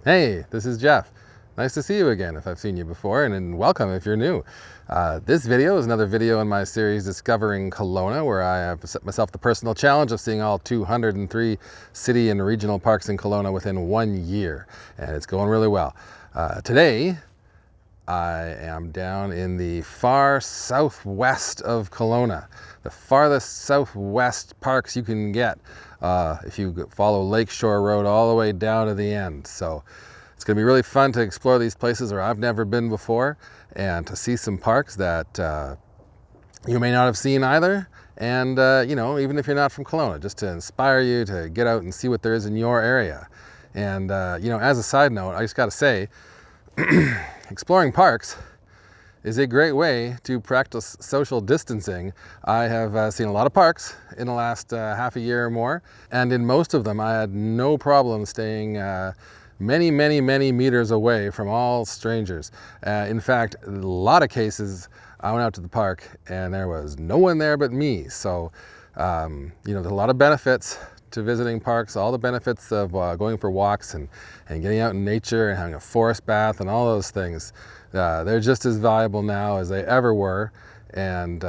Hey, this is Jeff. Nice to see you again if I've seen you before, and welcome if you're new. This video is another video in my series Discovering Kelowna, where I have set myself the personal challenge of seeing all 203 city and regional parks in Kelowna within 1 year, and it's going really well. Today, I am down in the far southwest of Kelowna, the farthest southwest parks you can get if you follow Lakeshore Road all the way down to the end. So it's going to be really fun to explore these places where I've never been before and to see some parks that you may not have seen either. And, even if you're not from Kelowna, just to inspire you to get out and see what there is in your area. And, as a side note, I just got to say, exploring parks is a great way to practice social distancing. I have seen a lot of parks in the last half a year or more, and in most of them I had no problem staying many meters away from all strangers. In fact, in a lot of cases I went out to the park and there was no one there but me. So there's a lot of benefits to visiting parks, all the benefits of going for walks and getting out in nature and having a forest bath and all those things. They're just as valuable now as they ever were. And,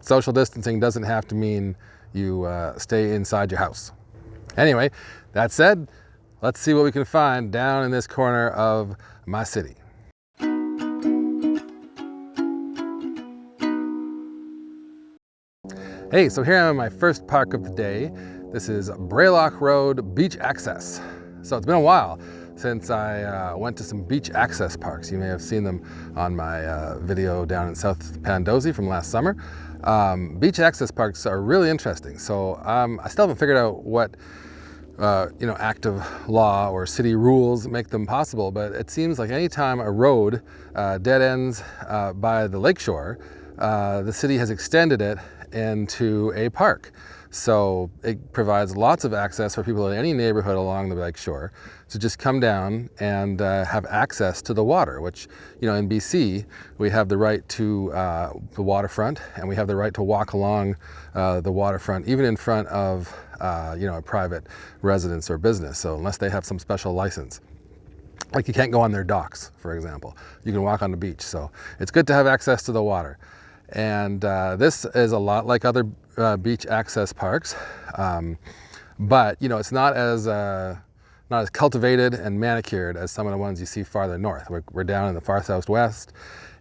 social distancing doesn't have to mean you stay inside your house. Anyway, that said, let's see what we can find down in this corner of my city. Hey, so here I am in my first park of the day. This is Braeloch Road Beach Access. So it's been a while since I went to some beach access parks. You may have seen them on my video down in South Pandosy from last summer. Beach access parks are really interesting. So I still haven't figured out what active law or city rules make them possible, but it seems like anytime a road dead ends by the lakeshore, the city has extended it into a park. So it provides lots of access for people in any neighborhood along the lakeshore to just come down and have access to the water, which, in BC, we have the right to the waterfront, and we have the right to walk along the waterfront, even in front of, a private residence or business. So unless they have some special license. Like you can't go on their docks, for example. You can walk on the beach. So it's good to have access to the water. And this is a lot like other beach access parks, but it's not as cultivated and manicured as some of the ones you see farther north. We're down in the far southwest,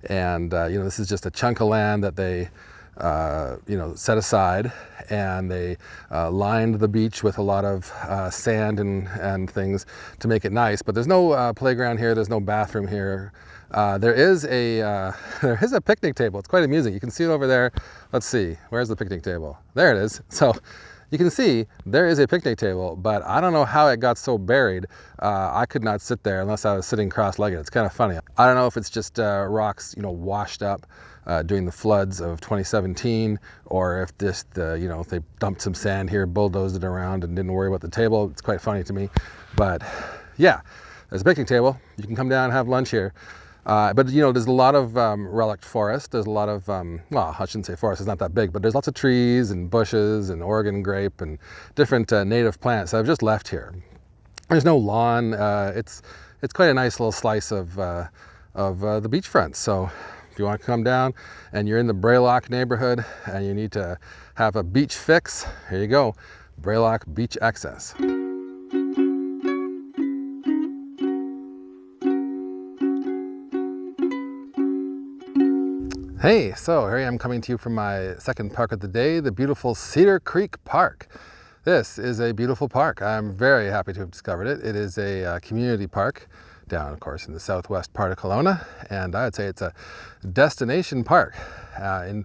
and this is just a chunk of land that they set aside, and they lined the beach with a lot of sand and things to make it nice. But there's no playground here. There's no bathroom here. There is a picnic table. It's quite amusing. You can see it over there. Let's see, where's the picnic table? There it is. So you can see there is a picnic table, but I don't know how it got so buried. I could not sit there unless I was sitting cross-legged. It's kind of funny. I don't know if it's just rocks, washed up during the floods of 2017, or if if they dumped some sand here, bulldozed it around, and didn't worry about the table. It's quite funny to me. But yeah, there's a picnic table. You can come down and have lunch here. But there's a lot of relict forest. There's a lot of, I shouldn't say forest, it's not that big, but there's lots of trees and bushes and Oregon grape and different native plants that I've just left here. There's no lawn. It's quite a nice little slice of the beachfront. So if you want to come down and you're in the Braeloch neighborhood and you need to have a beach fix, here you go, Braeloch Beach Access. Hey, so here I am coming to you from my second park of the day, the beautiful Cedar Creek Park. This is a beautiful park. I'm very happy to have discovered it. It is a community park down, of course, in the southwest part of Kelowna, and I would say it's a destination park, in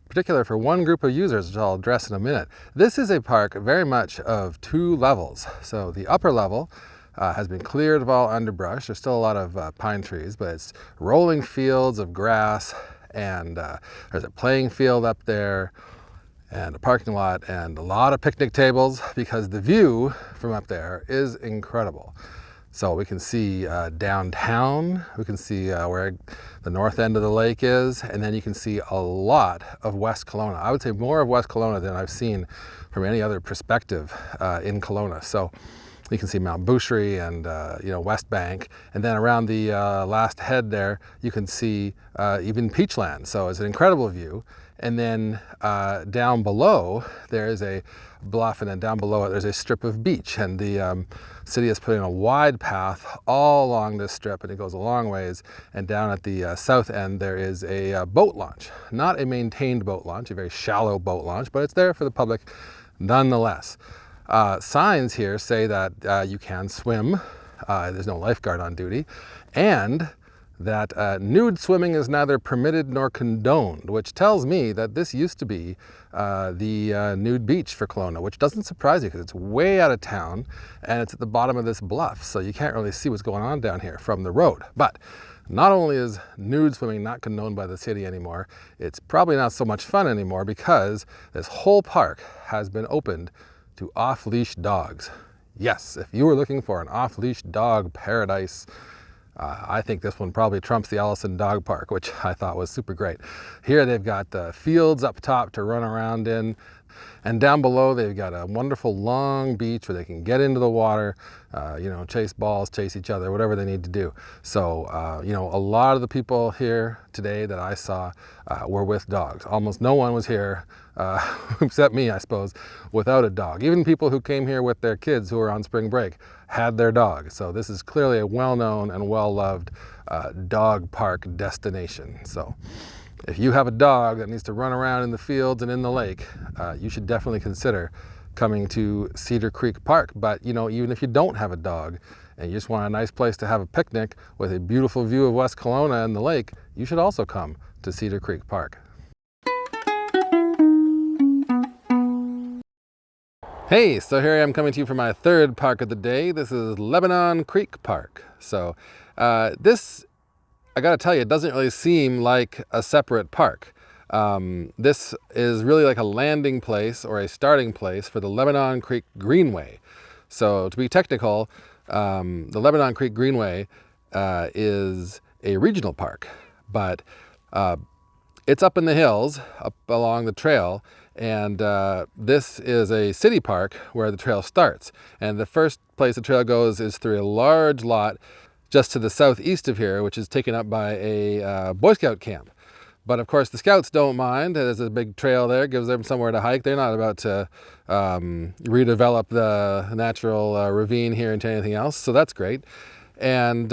particular for one group of users, which I'll address in a minute. This is a park very much of two levels. So the upper level has been cleared of all underbrush. There's still a lot of pine trees, but it's rolling fields of grass, and there's a playing field up there and a parking lot and a lot of picnic tables, because the view from up there is incredible. So we can see downtown, we can see where the north end of the lake is, and then you can see a lot of West Kelowna. I would say more of West Kelowna than I've seen from any other perspective in Kelowna. So You can see Mount Boucherie and West Bank, and then around the last head there, you can see even Peachland. So it's an incredible view. And then down below, there is a bluff, and then down below it, there's a strip of beach. And the city has put in a wide path all along this strip, and it goes a long ways. And down at the south end, there is a boat launch. Not a maintained boat launch, a very shallow boat launch, but it's there for the public nonetheless. Signs here say that you can swim. There's no lifeguard on duty. And that nude swimming is neither permitted nor condoned, which tells me that this used to be the nude beach for Kelowna, which doesn't surprise you because it's way out of town and it's at the bottom of this bluff, so you can't really see what's going on down here from the road. But not only is nude swimming not condoned by the city anymore, it's probably not so much fun anymore because this whole park has been opened to off-leash dogs. Yes, if you were looking for an off-leash dog paradise, I think this one probably trumps the Allison Dog Park, which I thought was super great. Here they've got the fields up top to run around in, and down below they've got a wonderful long beach where they can get into the water, chase balls, chase each other, whatever they need to do. So, a lot of the people here today that I saw were with dogs. Almost no one was here, except me, I suppose, without a dog. Even people who came here with their kids who were on spring break had their dog. So this is clearly a well-known and well-loved dog park destination. So if you have a dog that needs to run around in the fields and in the lake, you should definitely consider coming to Cedar Creek Park. But even if you don't have a dog and you just want a nice place to have a picnic with a beautiful view of West Kelowna and the lake, you should also come to Cedar Creek Park. Hey, so here I am coming to you for my third park of the day. This is Lebanon Creek Park. So this, I gotta tell you, it doesn't really seem like a separate park. This is really like a landing place or a starting place for the Lebanon Creek Greenway. So to be technical, the Lebanon Creek Greenway is a regional park, but it's up in the hills, up along the trail, and this is a city park where the trail starts. And the first place the trail goes is through a large lot just to the southeast of here, which is taken up by a Boy Scout camp. But of course the Scouts don't mind. There's a big trail there, gives them somewhere to hike. They're not about to redevelop the natural ravine here into anything else, so that's great. And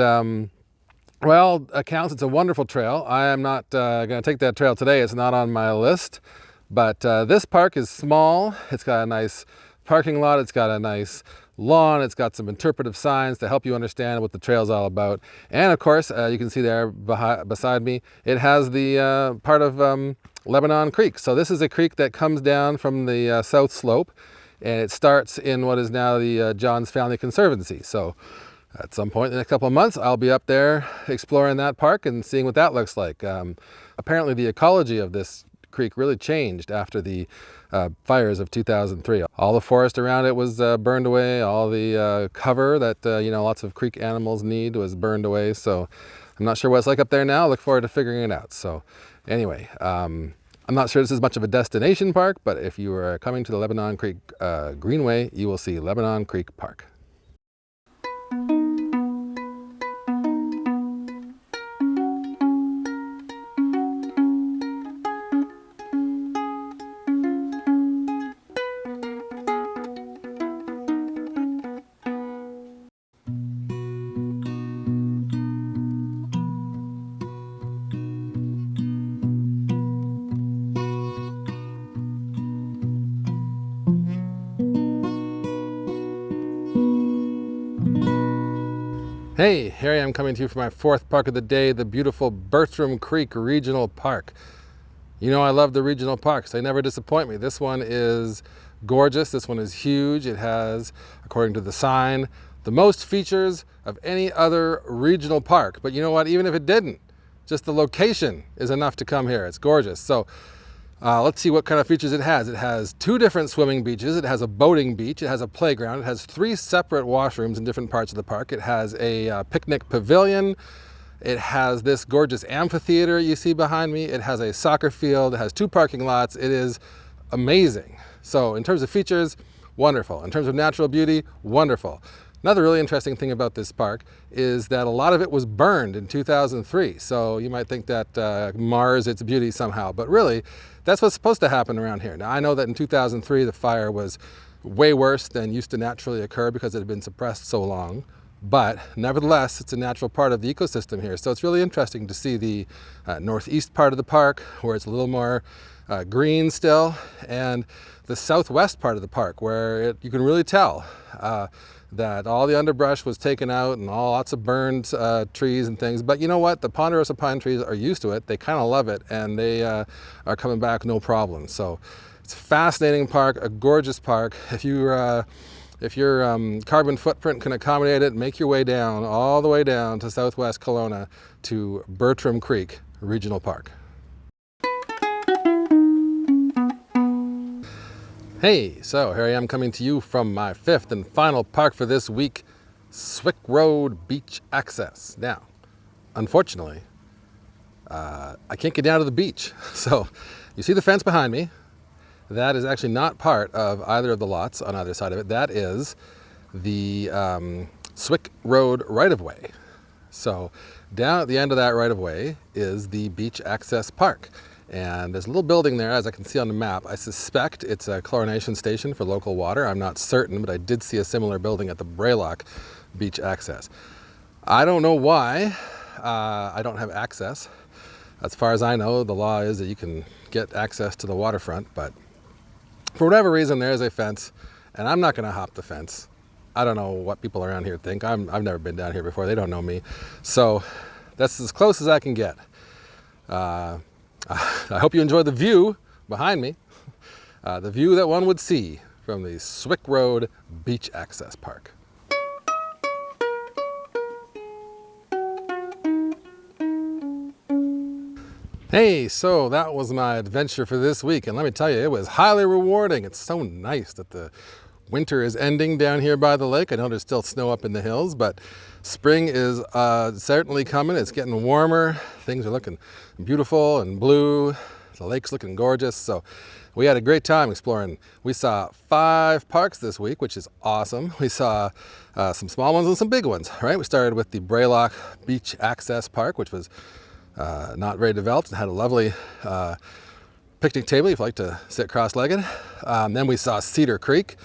well, accounts, it's a wonderful trail. I am not going to take that trail today. It's not on my list. But this park is small. It's got a nice parking lot. It's got a nice lawn. It's got some interpretive signs to help you understand what the trail's all about. And of course, you can see there beside me, it has the part of Lebanon Creek. So this is a creek that comes down from the south slope, and it starts in what is now the John's Family Conservancy. So at some point in the next couple of months, I'll be up there exploring that park and seeing what that looks like. Apparently the ecology of this creek really changed after the fires of 2003. All the forest around it was burned away. All the cover that lots of creek animals need was burned away. So I'm not sure what it's like up there now. I look forward to figuring it out. So anyway, I'm not sure this is much of a destination park, but if you are coming to the Lebanon Creek Greenway, you will see Lebanon Creek Park. Hey, here I am coming to you for my fourth park of the day, the beautiful Bertram Creek Regional Park. You know I love the regional parks. They never disappoint me. This one is gorgeous. This one is huge. It has, according to the sign, the most features of any other regional park. But you know what? Even if it didn't, just the location is enough to come here. It's gorgeous. So let's see what kind of features it has. It has 2 different swimming beaches. It has a boating beach. It has a playground. It has 3 separate washrooms in different parts of the park. It has a picnic pavilion. It has this gorgeous amphitheater you see behind me. It has a soccer field. It has 2 parking lots. It is amazing. So in terms of features, wonderful. In terms of natural beauty, wonderful. Another really interesting thing about this park is that a lot of it was burned in 2003. So you might think that mars its beauty somehow, but really that's what's supposed to happen around here. Now I know that in 2003 the fire was way worse than used to naturally occur because it had been suppressed so long. But nevertheless, it's a natural part of the ecosystem here. So it's really interesting to see the northeast part of the park where it's a little more green still, and the southwest part of the park where you can really tell that all the underbrush was taken out and lots of burned trees and things. But you know what? The ponderosa pine trees are used to it. They kind of love it, and they are coming back no problem. So it's a fascinating park, a gorgeous park. If your carbon footprint can accommodate it, make your way down, all the way down to southwest Kelowna to Bertram Creek Regional Park. Hey, so here I am coming to you from my fifth and final park for this week, Swick Road Beach Access. Now, unfortunately, I can't get down to the beach. So you see the fence behind me. That is actually not part of either of the lots on either side of it. That is the Swick Road right-of-way. So down at the end of that right-of-way is the Beach Access Park. And there's a little building there, as I can see on the map. I suspect it's a chlorination station for local water. I'm not certain, but I did see a similar building at the Braeloch Beach Access. I don't know why I don't have access. As far as I know, the law is that you can get access to the waterfront, but for whatever reason, there is a fence, and I'm not going to hop the fence. I don't know what people around here think. I've never been down here before. They don't know me. So that's as close as I can get. I hope you enjoy the view behind me, the view that one would see from the Swick Road Beach Access Park. Hey, so that was my adventure for this week, and let me tell you, it was highly rewarding. It's so nice that the winter is ending down here by the lake. I know there's still snow up in the hills, but spring is certainly coming. It's getting warmer. Things are looking beautiful and blue. The lake's looking gorgeous. So we had a great time exploring. We saw 5 parks this week, which is awesome. We saw some small ones and some big ones, right? We started with the Braeloch Beach Access Park, which was not very developed and had a lovely picnic table if you like to sit cross-legged. Then we saw Cedar Creek,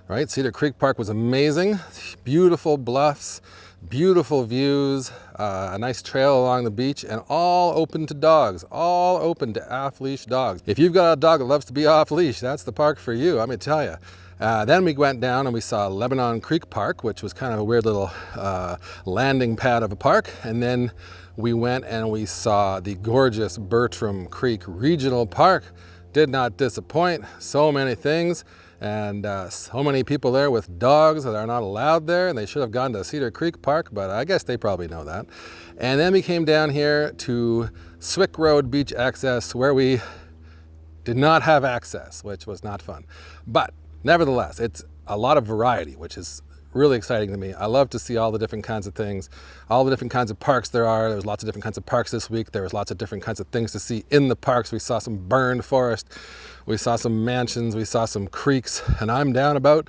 right? Cedar Creek Park was amazing. Beautiful bluffs, beautiful views, a nice trail along the beach, and all open to dogs, all open to off-leash dogs. If you've got a dog that loves to be off-leash, that's the park for you, let me tell you. Then we went down and we saw Lebanon Creek Park, which was kind of a weird little landing pad of a park. And then we went and we saw the gorgeous Bertram Creek Regional Park. Did not disappoint. So many things, and so many people there with dogs that are not allowed there, and they should have gone to Cedar Creek Park, but I guess they probably know that. And then we came down here to Swick Road Beach Access, where we did not have access, which was not fun. But nevertheless, it's a lot of variety, which is really exciting to me. I love to see all the different kinds of things, all the different kinds of parks there are. There's lots of different kinds of parks this week. There was lots of different kinds of things to see in the parks. We saw some burned forest. We saw some mansions. We saw some creeks. And I'm down about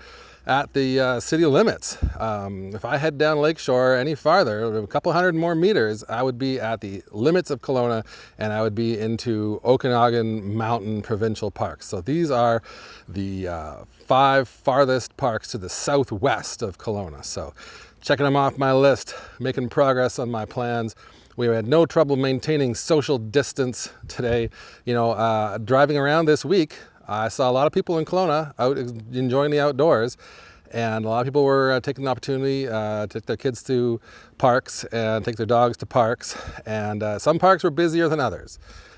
at the city limits. If I head down Lakeshore any farther, a couple hundred more meters, I would be at the limits of Kelowna, and I would be into Okanagan Mountain Provincial Parks. So these are the 5 farthest parks to the southwest of Kelowna. So checking them off my list, making progress on my plans. We had no trouble maintaining social distance today. You know, driving around this week, I saw a lot of people in Kelowna out enjoying the outdoors, and a lot of people were taking the opportunity to take their kids to parks and take their dogs to parks, and some parks were busier than others.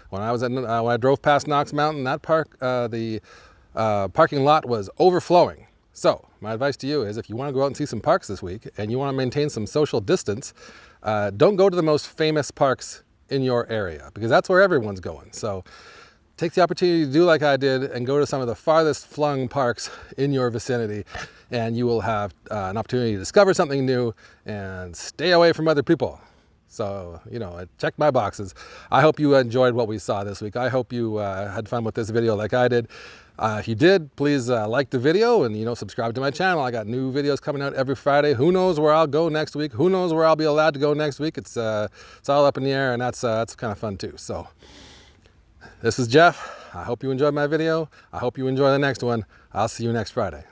When I drove past Knox Mountain, that park, the parking lot was overflowing. So my advice to you is, if you want to go out and see some parks this week and you want to maintain some social distance, don't go to the most famous parks in your area, because that's where everyone's going. So take the opportunity to do like I did and go to some of the farthest flung parks in your vicinity, and you will have an opportunity to discover something new and stay away from other people. So, you know, I checked my boxes. I hope you enjoyed what we saw this week. I hope you had fun with this video like I did. If you did, please like the video and, you know, subscribe to my channel. I got new videos coming out every Friday. Who knows where I'll go next week? Who knows where I'll be allowed to go next week? It's all up in the air, and that's kind of fun too. So this is Jeff. I hope you enjoyed my video. I hope you enjoy the next one. I'll see you next Friday.